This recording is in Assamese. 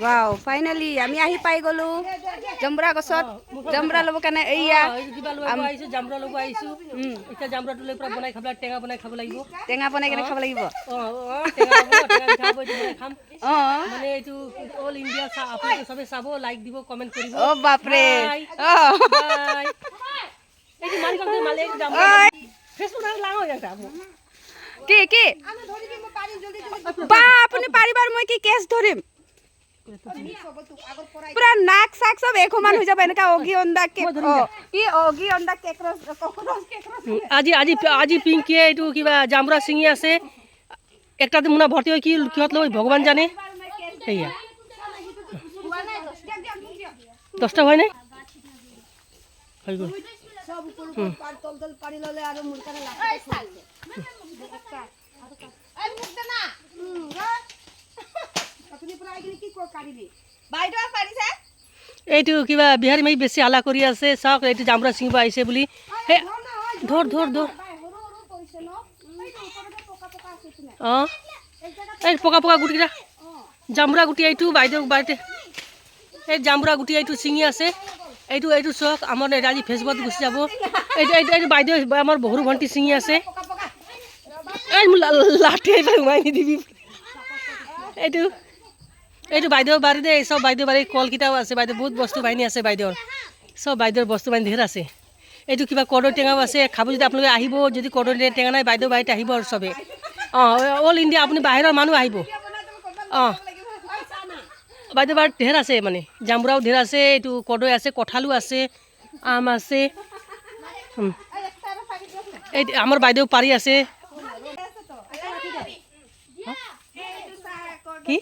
ওয়াও ফাইনালি আমি আহি পাই গলো জামৰা গছত জামৰা লব কাৰণে এইয়া কিবা লৈ আইছো জামৰা লব আইছো এটা জামৰাটো লৈ পৰা বনাই খাবলা টেঙা বনাই খাব লাগিব টেঙা বনাই কেনে খাব লাগিব টেঙা খাব বনাই খাম মানে এইটো অল ইন্ডিয়া আপুনি সবে চাব লাইক দিব কমেন্ট কৰিব ও বাপ ৰে বাই এই মালিক মালিক জামৰা ফেসবুক আর লাগাও যাতা কি কি আমি ধরি দিব পারি জলদি বা আপনি পারিবার মই কি কেস ধরিম পুরা নাক সাক সব এক সমান হৈ যাব এনেকা অগি অন্দা কে কি অগি অন্দা কেকরস ককরস আজি আজি আজি পিংকি এইটো কিবা জামৰা সিঙি আছে একটাতে মুনা ভর্তি হয় কি কিহত লই ভগবান জানে এইয়া 10টা হয় নাই হৈ গল সব উপর পার তল তল পারি ললে আর মুরকারে লাগতে একটা এই মুখ দে না আপনি পুরা আইগলি কি কারিবি বাইদা পারিছে এইটো কিবা বিহাৰী মাই বেছি আলা কৰি আছে চাওক এইটো জামৰা সিংবা আইছে বুলি হে ধৰ ধৰ ধৰ এই পকা পকা গুটিটা জামৰা গুটি এইটো বাইদেউ বাইতে এই জামৰা গুটি এইটো সিঙি আছে এইটো এইটো চাওক আমাৰ আজি ফেসবুকত গুচি যাব এইটো এইটো বাইদেউ আমাৰ বহুৰু ভণ্টি সিঙি আছে এই লাঠি এইবাৰ উমাই দিবি এইটো এইটো বাইদেউৰ বাৰী দে সব বাইদেউৰ বাৰী কলকিটাও আছে বাইদেউ বহুত বস্তু বাহিনী আছে বাইদেউৰ সব বাইদেউৰ বস্তু বাহিনী ধেৰ আছে এইটো কিবা কৰ্দৈ টেঙাও আছে খাব যদি আপোনালোকে আহিব যদি কৰ্দৈ টেঙা নাই বাইদেউ বাৰীত আহিব আৰু চবে অল ইণ্ডিয়া আপুনি বাহিৰৰ মানুহ আহিব বাইদেউ বাৰীত ধেৰ আছে মানে জামুৰাও ধেৰ আছে এইটো কৰ্দৈ আছে কঁঠালো আছে আম আছে এই আমাৰ বাইদেউ পাৰি আছে কি